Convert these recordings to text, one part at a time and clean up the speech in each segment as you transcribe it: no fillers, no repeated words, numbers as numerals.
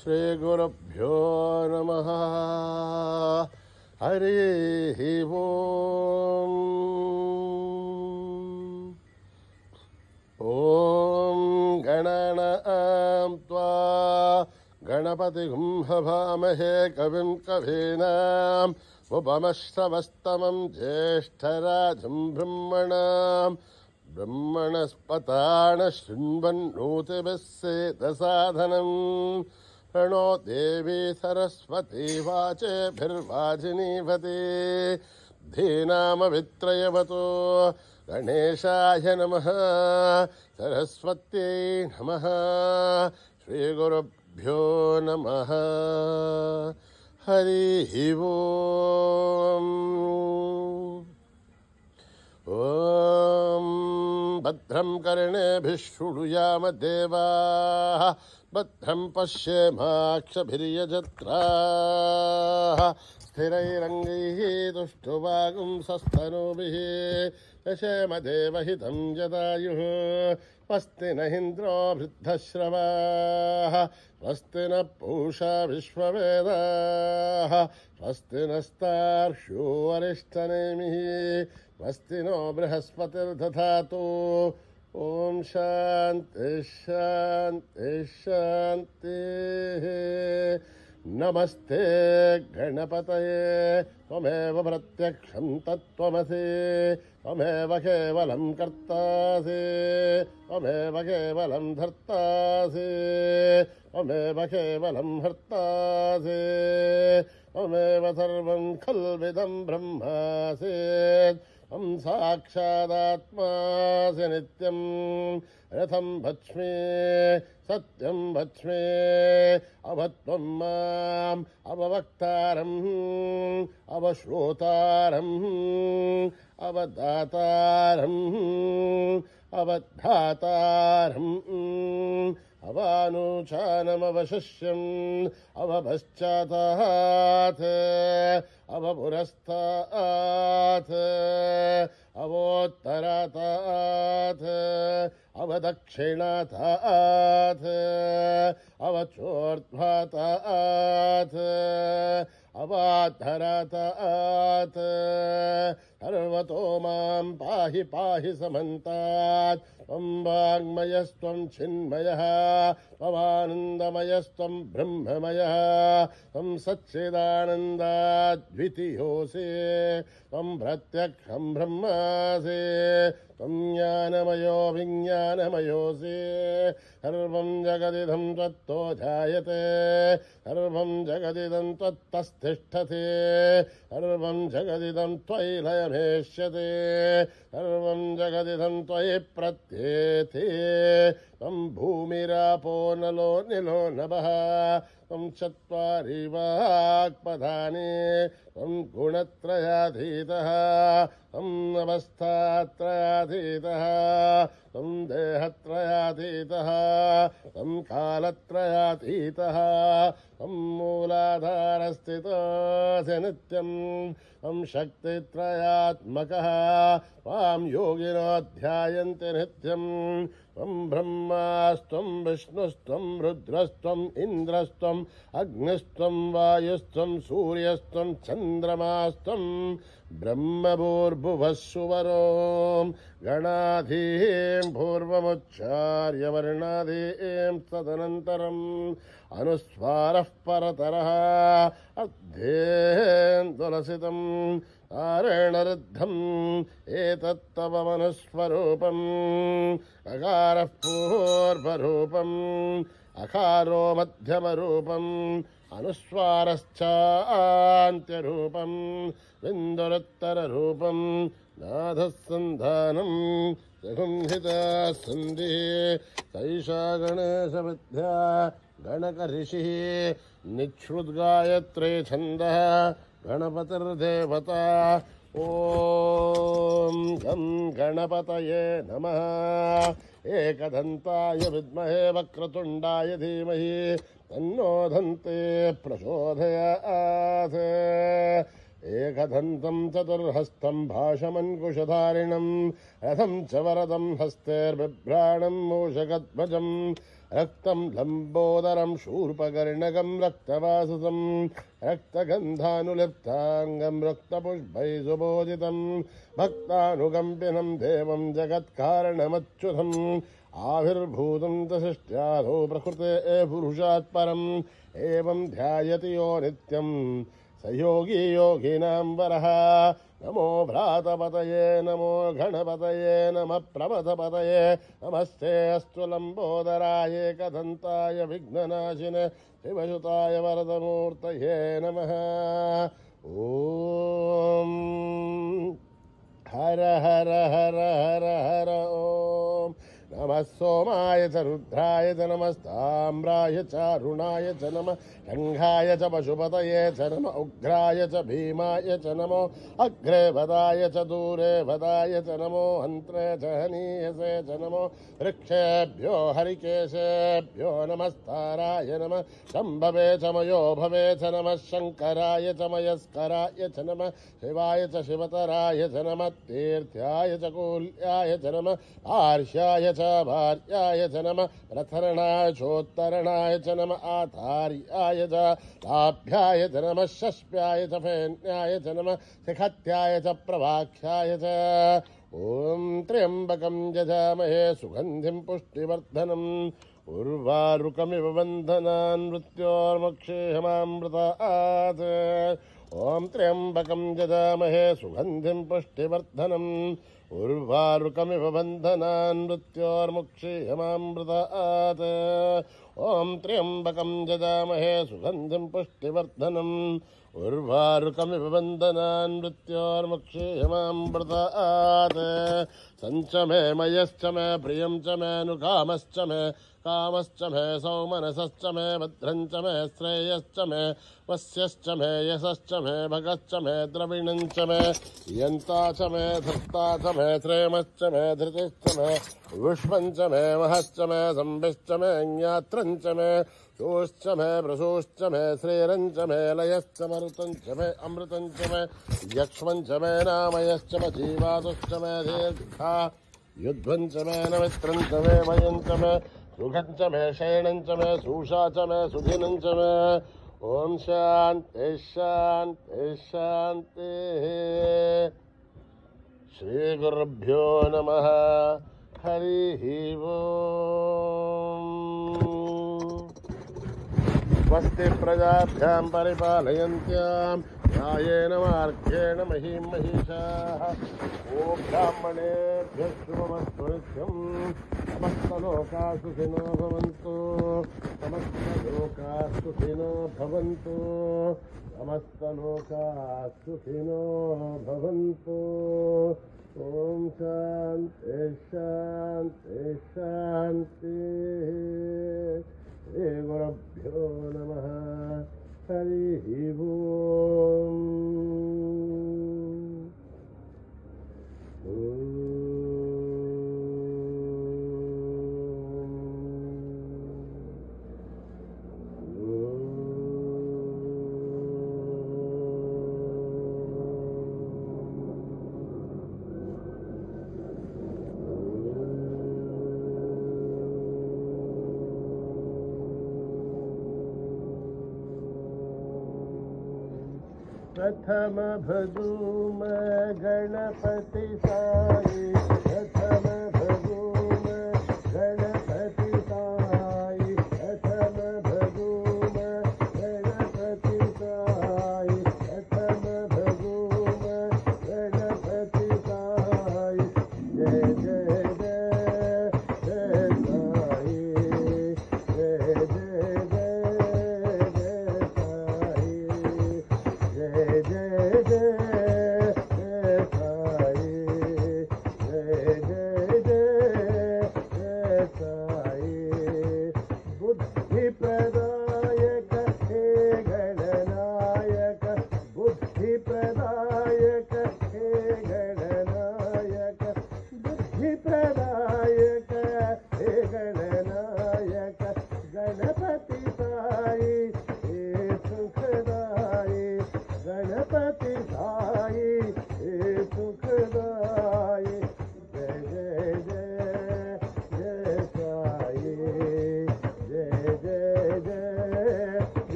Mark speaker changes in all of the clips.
Speaker 1: श्रीगुरुभ्यो नमः। हरिः ओम्। ॐ गणनां त्वा गणपतिगुं हवामहे कविं कवीनाम् उपमश्रवस्तमं ज्येष्ठराजं ब्रह्मणस्पतान शृण्वन्नोतिभिः सेदसाधनम्। प्रणो देवी सरस्वती वाचेभिर्वाजिनीवती। धीनामवित्रयवतो गणेशाय नमः। सरस्वत्यै नमः। श्रीगुरुभ्यो नमः। हरिः ओम्। ॐ भद्रं कर्णेभिः शृणुयाम देवाः। भद्रं पश्येमाक्षभिर्यजत्राः। स्थिरैरङ्गैः तुष्टुवागुंसस्तनूभिः यशेम देवहितं जदायुः। स्वस्ति न इन्द्रो वृद्धश्रवाः। स्वस्ति न पूषा विश्ववेदाः। स्वस्ति नस्तार्क्ष्यो अरिष्टनेमिः। स्वस्ति नो बृहस्पतिर्दधातु। ॐ शान्ति शान्ति शान्तिः। नमस्ते गणपतये त्वमेव प्रत्यक्षं तत्त्वमसि। त्वमेव केवलं कर्तासि। त्वमेव केवलं धर्तासि। त्वमेव केवलं हर्तासि। त्वमेव सर्वं खल्विदं ब्रह्मासि। त्वं साक्षादात्मासि नित्यं। रथं भज्मि सत्यं भज्मि अवत्वं माम् अववक्तारम् अवश्रोतारम् अवदातारम् अवधातारम् अवानुचानमवशिष्यम् अवपश्चातात् अवपुरस्तात् अवोत्तरातात् अवदक्षिणातात् अवचोर्ध्वातात् अवाधरातात् सर्वतो मां पाहि पाहि समन्तात्। त्वं वाङ्मयस्त्वं चिन्मयः त्वमानन्दमयस्त्वं ब्रह्ममयः। त्वं सच्चिदानन्दाद्वितीयोऽसि। त्वं प्रत्यक्षं ब्रह्मासि। त्वं ज्ञानमयो विज्ञानमयोऽसि। सर्वं जगदिदं त्वत्तो जायते। सर्वं जगदिदं त्वत्तस्तिष्ठति। सर्वं जगदिदं त्वयि लयमेष्यते। सर्वं जगदिदं त्वयि प्रत्येति। त्वं भूमिरापो नलो निलो नभः। त्वं चत्वारि वाक्पदानि। त्वं गुणत्रयाधीतः। त्वं अवस्थात्रयाधीतः। त्वं देहत्रयाधीतः। त्वं कालत्रयाधीतः। त्वं मूलाधारस्थितोऽसि नित्यम्। त्वं शक्तित्रयात्मकः। त्वां योगिनो ध्यायन्ति नित्यम्। त्वं ब्रह्मास्त्वं विष्णुस्त्वं रुद्रस्त्वम् इन्द्रस्त्वम् अग्निस्त्वं वायुस्त्वं सूर्यस्त्वं चन्द्रमास्त्वं ब्रह्मभूर्भुवः सुवरों गणाधीं पूर्वमुच्चार्य वर्णाधीं तदनन्तरम् अनुस्वारः परतरः अध्येन्दुलसितम् तारेण रुद्धम् एतत्तव मनुस्वरूपम्। अकारः पूर्वरूपम् अकारो मध्यमरूपम् अनुस्वारश्चान्त्यरूपम् बिन्दुरुत्तररूपम् नाथः सन्धानम् जगुंहिता सन्धिः सैषा गणेशविद्या गणकऋषिः निःश्रुद्गायत्रे छन्दः गणपतिर्देवता। ॐ गं गणपतये नमः। एकदन्ताय विद्महे वक्रतुण्डाय धीमहि तन्नो दन्ते प्रचोदयात्। एकदन्तं चतुर्हस्तं भाषमङ्कुशधारिणं रथं च वरदं हस्तैर्बिभ्राणं मूषकध्वजम् रक्तं लम्बोदरं शूर्पकर्णकं रक्तवाससं रक्तगन्धानुलिप्ताङ्गं रक्तपुष्पैः सुबोधितं भक्तानुकम्पिनं देवं जगत्कारणमच्युतम् आविर्भूतं च सृष्ट्यादौ प्रकृते पुरुषात् परम् एवं ध्यायति यो नित्यं स योगी योगिनां वरः नमो भ्रातपतये नमो गणपतये नमः प्रमथपतये नमस्ते अस्तु लम्बोदराय एकदन्ताय विघ्ननाशिने शिवसुताय वरदमूर्तये नमः ॐ हर हर हर हर हर ॐ नमः सोमाय च रुद्राय च नमस्ताम्राय च अरुणाय च नमः शङ्घाय च पशुपतये च नमः उग्राय च भीमाय च नमो अग्रे वदाय च दूरे वदाय च नमो हन्त्रे च हनीयसे च नमो वृक्षेभ्यो हरिकेशेभ्यो नमस्ताराय नमः शम्भवे च मयो भवे च नमः शङ्कराय च मयस्कराय च नमः शिवाय च शिवतराय च नमः तीर्थ्याय च कूल्याय च नमः आर्ष्याय च भार्याय च नमः प्रथरणाय चोत्तरणाय च नमः आधार्याय च लाभ्याय च नमः शस्प्याय च फेन्याय च नमः शिखत्याय च प्रभाख्याय च ॐ त्र्यम्बकं यजामहे सुगन्धिं पुष्टिवर्धनम् उर्वारुकमिव बन्धनान् मृत्योर्मुक्षीयमामृतात् ॐ त्र्यम्बकं यजामहे सुगन्धिं पुष्टिवर्धनम् उर्वारुकमिव बन्धनान् मृत्योर्मुक्षीयमामृतात् ॐ त्र्यम्बकं यजामहे सुगन्धिं पुष्टिवर्धनम् उर्वारुकमिव बन्धनान् मृत्योर्मुक्षीयमामृतात् सञ्च मे मयश्च मे प्रियं च मे नुकामश्च मे कामश्च मे सौमनसश्च मे भद्रं च मे श्रेयश्च मे वस्यश्च मे यशश्च मे भगश्च मे द्रविणं च मे यन्ता च मे धर्ता च मे श्रेमश्च मे धृतिश्च मे विश्वं च मे महश्च मे संविश्च मे ज्ञात्रं च मे शोश्च मे प्रशोश्च मे श्रीरं च मे लयश्च मरुतं च मे अमृतं च मे यक्ष्मं च मे नामयश्च मे जीवातुश्च मे दीर्घा युध्वं च मे नमित्रं च मे वयं च मे सुखं च मे शयनं च मे सूषा च मे सुखिनं च मे ॐ शान्ति शान्ति शान्तिः श्रीगुरुभ्यो नमः हरिः ओम् स्वस्ति प्रजाभ्यां परिपालयन्त्यां न्यायेन मार्गेण महीं महिषाः ओ ब्राह्मणेभ्यः शुभमस्तु नित्यं समस्तलोकाः सुखिनो भवन्तु समस्तलोकाः सुखिनो भवन्तु समस्तलोकाः सुखिनो भवन्तु ॐ शान्ति शान्ति शान्तिः श्रीगुरुभ्यो नमः हरिः ओम् प्रथम भजूम गणपति साई प्रथम भजूम गणपति साई प्रथम भजूम गणपति साई प्रथम भजूम गणपति साई जय जय जय जय साई जय जय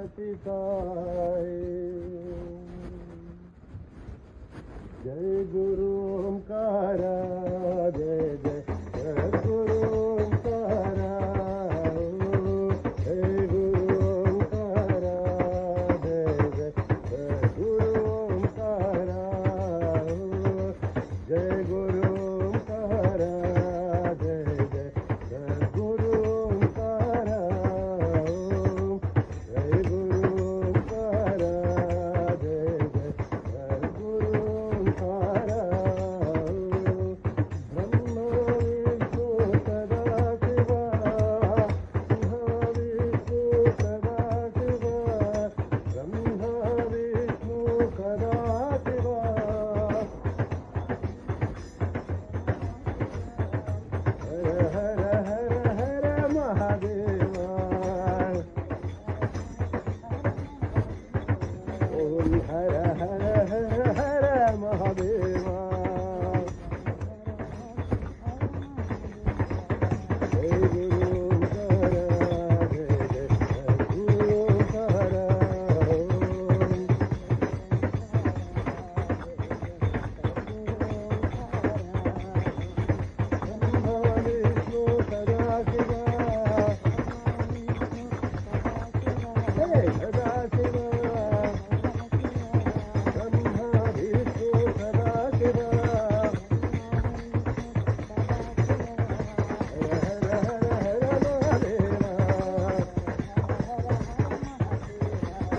Speaker 1: सती साई। जय गुरु ओंकार, जय जय सद्गुरु ओंकार, जय गुरु ओंकार, जय जय सद्गुरु ओंकार, जय गुरु ओंकार, जय जय सद्गुरु ओंकार, जय गुरु ओंकार, जय जय सद्गुरु ओंकार। ब्रह्म विष्णु सदा शिवा, विष्णु सदा शिवा, ब्रह्म विष्णु सदा शिवा। हर हर हर हर महादेवा, ओम हर हर हर हर महादेवा। जय गुरु ओंकार, जय जय सद्गुरु ओंकार, ब्रह्म विष्णु सदा शिवा, हे सदा शिवा, ब्रह्म विष्णु सदा शिवा। हर हर हर हर महादेवा,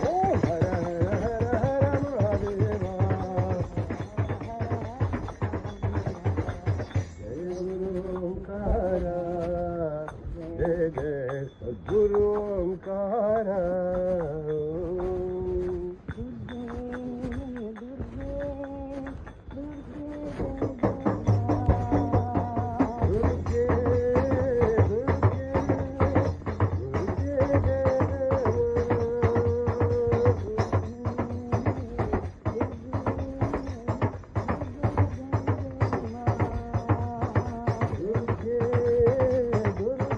Speaker 1: ओम हर हर हर हर महादेवा। जय गुरु ओंकार, जय जय सद्गुरु ओंकार। दुर्गे दुर्गे दुर्गे जय दुर्गे दुर्गे दुर्गे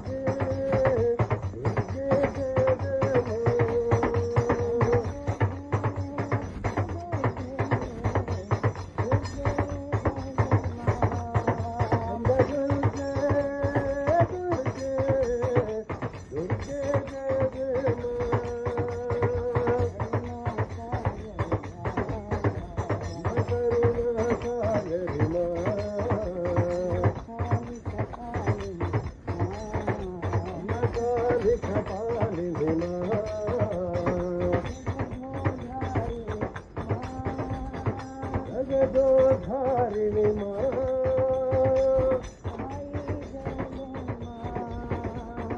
Speaker 1: जगदोधारिणी मां,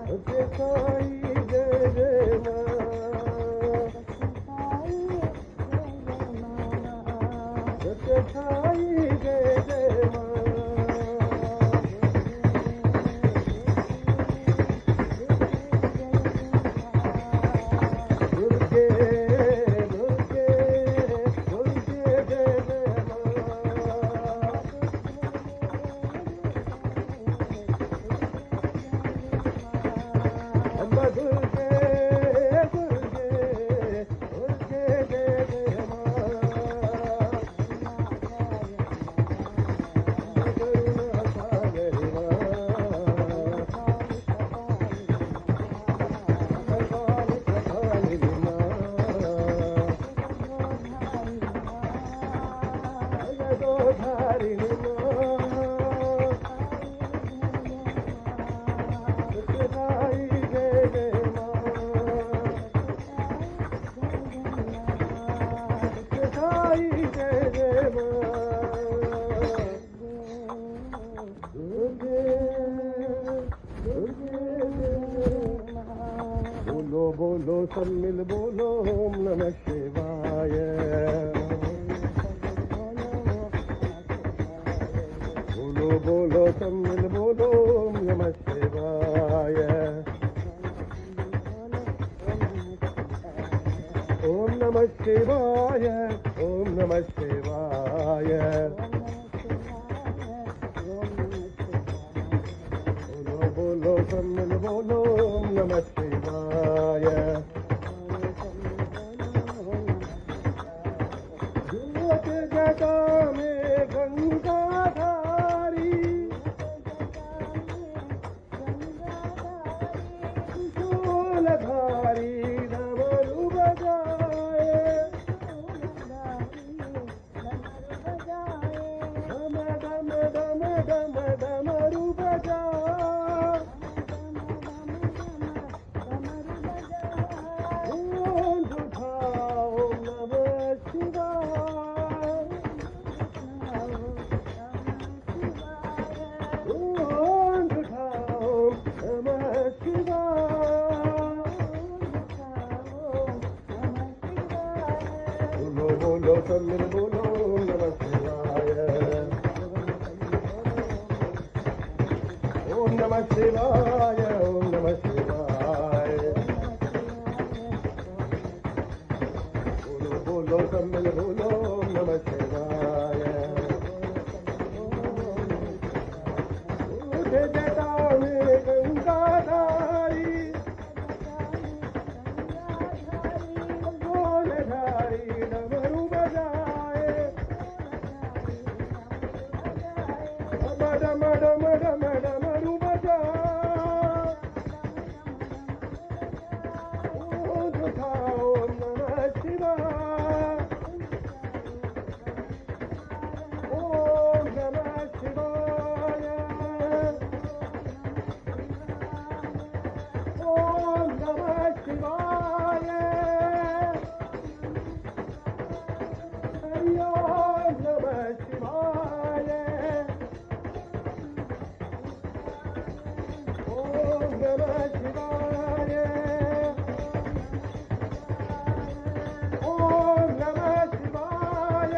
Speaker 1: सत्य साई जय जय मां, सत्य साई जय जय मां। दुर्गे दुर्गे दुर्गे जय जय मां, अम्बा दुर्गे दुर्गे दुर्गे जय जय मां। करुणा सागरी मां, कपाल कपालिनी मां, जगदोधारिणी मां, सत्य साई जय जय मां, सत्य साई जय जय मां। दुर्गे दुर्गे बोलो बोलो सब मिल बोलो ओम नमः शिवाय। बोलो बोलो सब मिल बोलो ओम नमः शिवाय। ओम नमः शिवाय, ओम नमः शिवाय। बोलो बोलो सब मिल बोलो ओम नमः शिवाय। सम्मिल बोलो नमः शिवाय। ओम नमः शिवाय, ओम नमः शिवाय। बोलो बोलो सम्मिल बोलो नमः शिवाय। उठे जटा में गंगाधारी, गोलधारी डमरू बजाए, डम डम डम डमरू बजाए। ओम उठाओ नमः शिवाय, ओम नमः शिवाय, ओम नमः शिवाय। हरि ओम नमः शिवाय, ओम नमः शिवाय, ओम नमः शिवाय,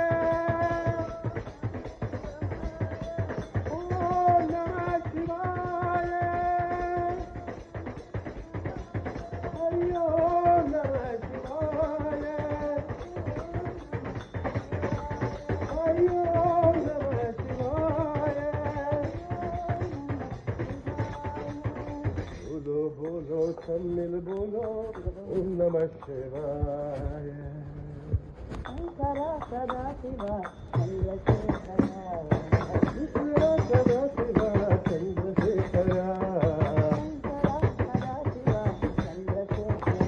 Speaker 1: ओम नमः शिवाय। हरि ओम नमः शिवाय, हरि ओम नमः शिवाय। बोलो बोलो सम्मिल बोलो ओम नमः शिवाय।
Speaker 2: शंकर सदा शिव चंद्रशेखर,
Speaker 1: ईश्वर सदा शिवा चंद्रशेखरा,
Speaker 2: शंकर सदा शिव चंद्रशेखर,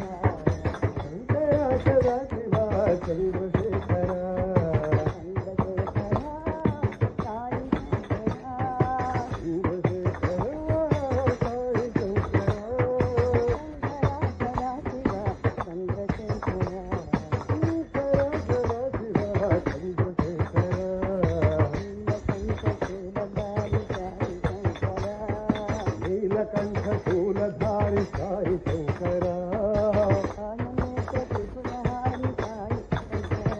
Speaker 1: शंकर साई शंकरा,
Speaker 2: सदा शिव चंद्रशेखर,
Speaker 1: ईश्वर सदा शिवा चंद्रशेखरा,
Speaker 2: नीलकंठ शूलधारी साई शंकर,
Speaker 1: नीलकंठ शूलधारी साई शंकरा,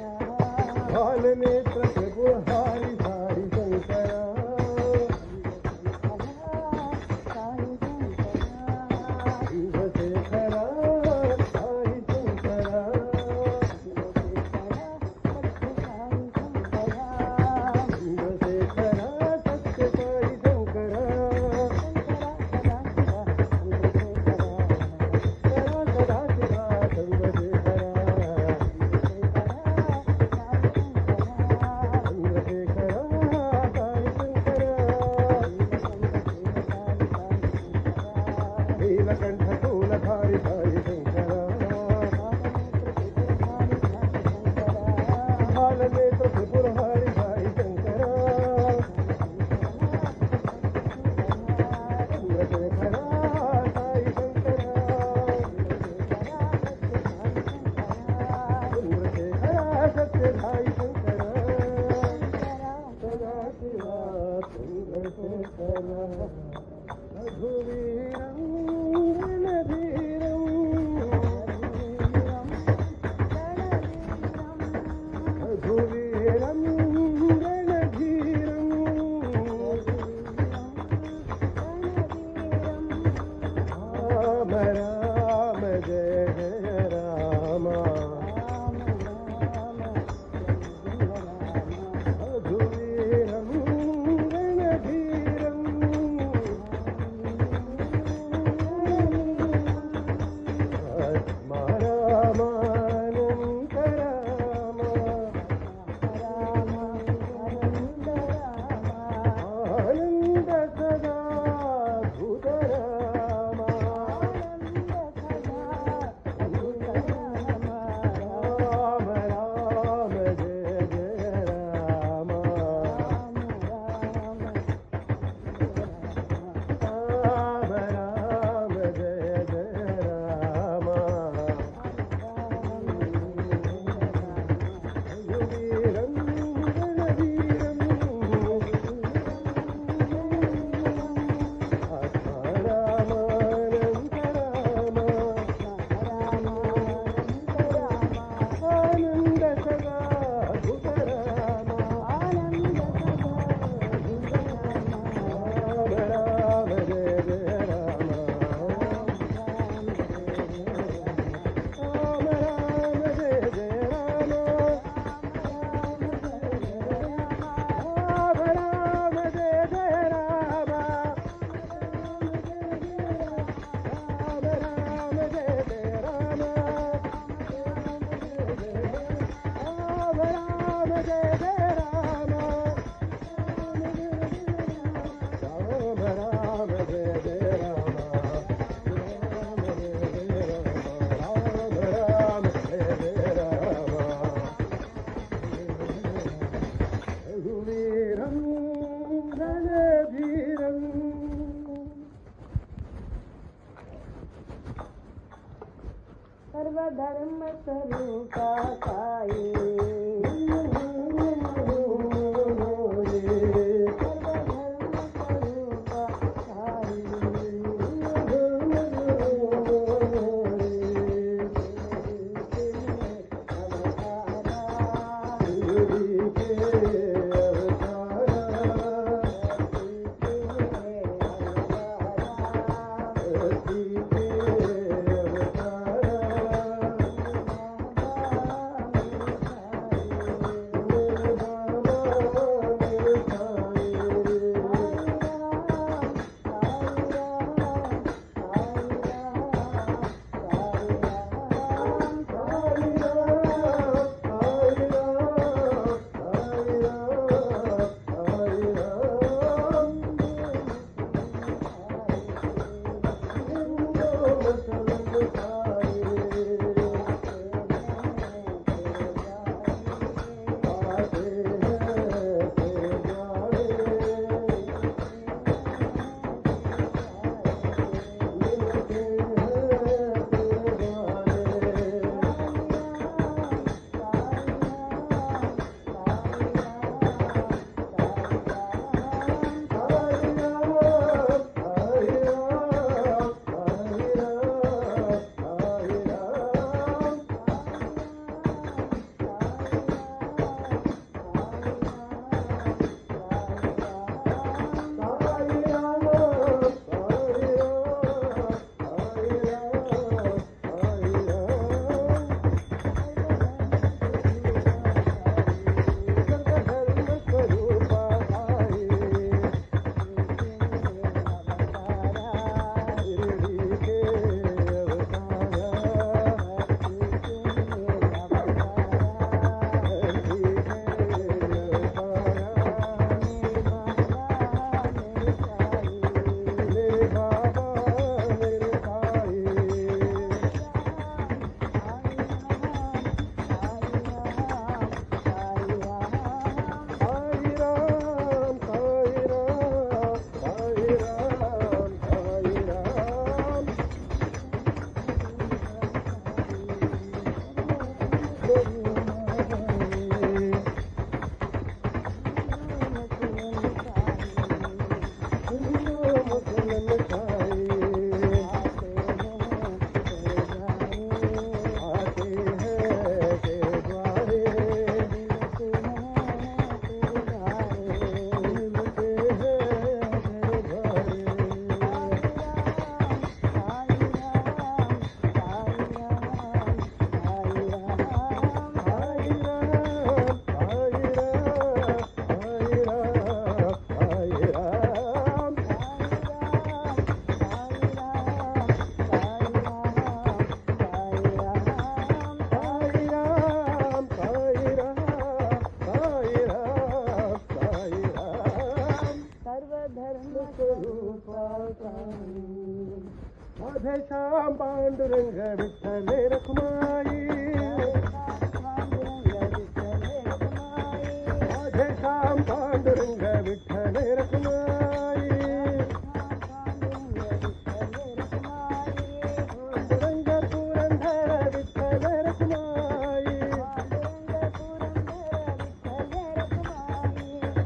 Speaker 2: श्याम पांडुरंग विठ्ठले रखुमाई माझे श्याम पांडुरंग विठ्ठले रखुमाई पांडुरंग पुरंदर विठ्ठले रखुमाई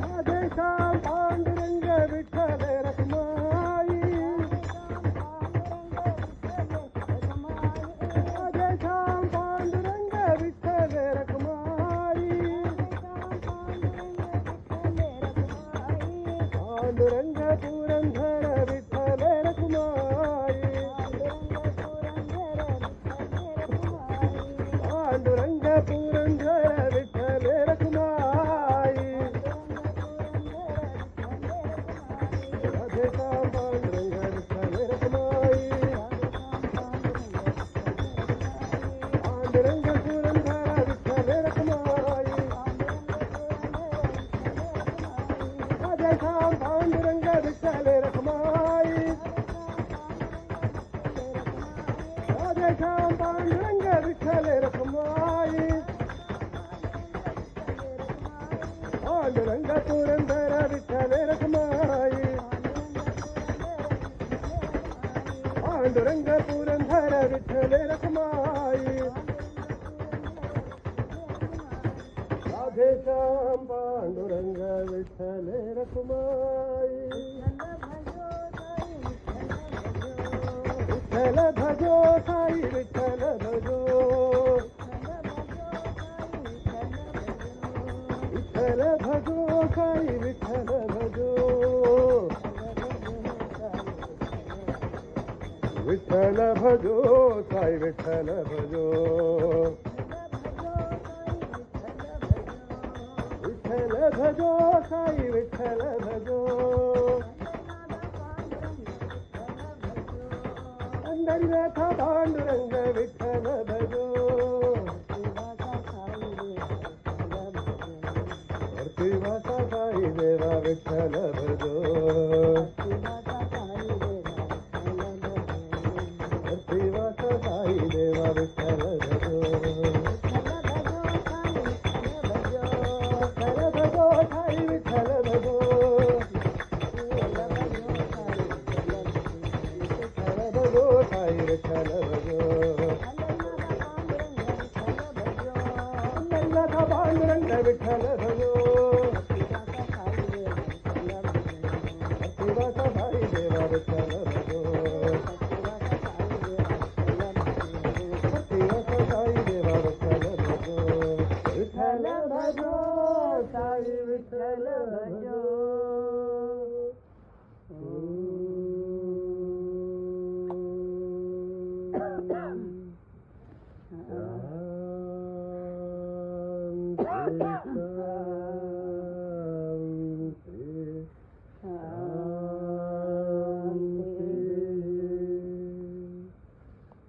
Speaker 2: माझे श्याम पांडुरंग विठ्ठले रखुमाई पांडुरंग पुरंदर विठ्ठले रखुमाई पांडुरंग पुरंदर विठ्ठले रखुमाई राधे श्याम पांडुरंग विठ्ठले रखुमाई पांडुरंग पुरंदर विठ्ठले रखुमाई राधे श्याम पांडुरंग विठ्ठले रखुमाई राधे श्याम पांडुरंग विठ्ठले रखुमाई पांडुरंग पुरंदर विठ्ठले रखुमाई पांडुरंग पुरंदर विठ्ठले रखुमाई राधेश्याम पांडुरंग विठ्ठल रखुमाई विठ्ठल भजो साई विठ्ठल भजो विठ्ठल भजो साई विठ्ठल भजो विठ्ठल भजो साई विठ्ठल भजो विठ्ठल भजो साई विठ्ठल भजो अंडरनाथ पांडुरंग विठ्ठल भजो भक्तिवासा साई देवा विठ्ठल भजो भक्तिवासा साई देवा विठ्ठल भजो विठ्ठल भजो साई विठ्ठल भजो अंडरनाथ पांडुरंग विठ्ठल भजो भक्तिवासा साई देवा विठ्ठल भजो भक्तिवासा साई देवा विठ्ठल भजो विठ्ठल भजो साई विठ्ठल भजो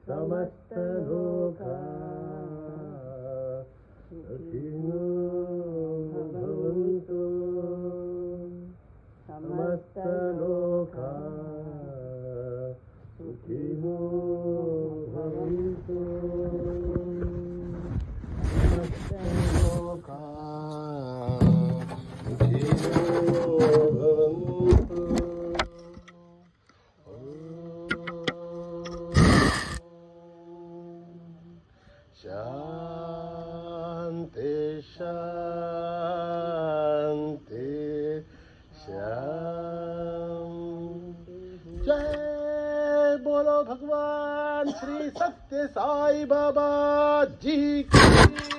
Speaker 2: समस्त लोका सुखिनो भवन्तु समस्त लोका सुखिनो भवन्तु समस्त लोका सुखिनो भवन्तु शांति शांति शांति। जय बोलो भगवान श्री सत्य साई बाबा जी की।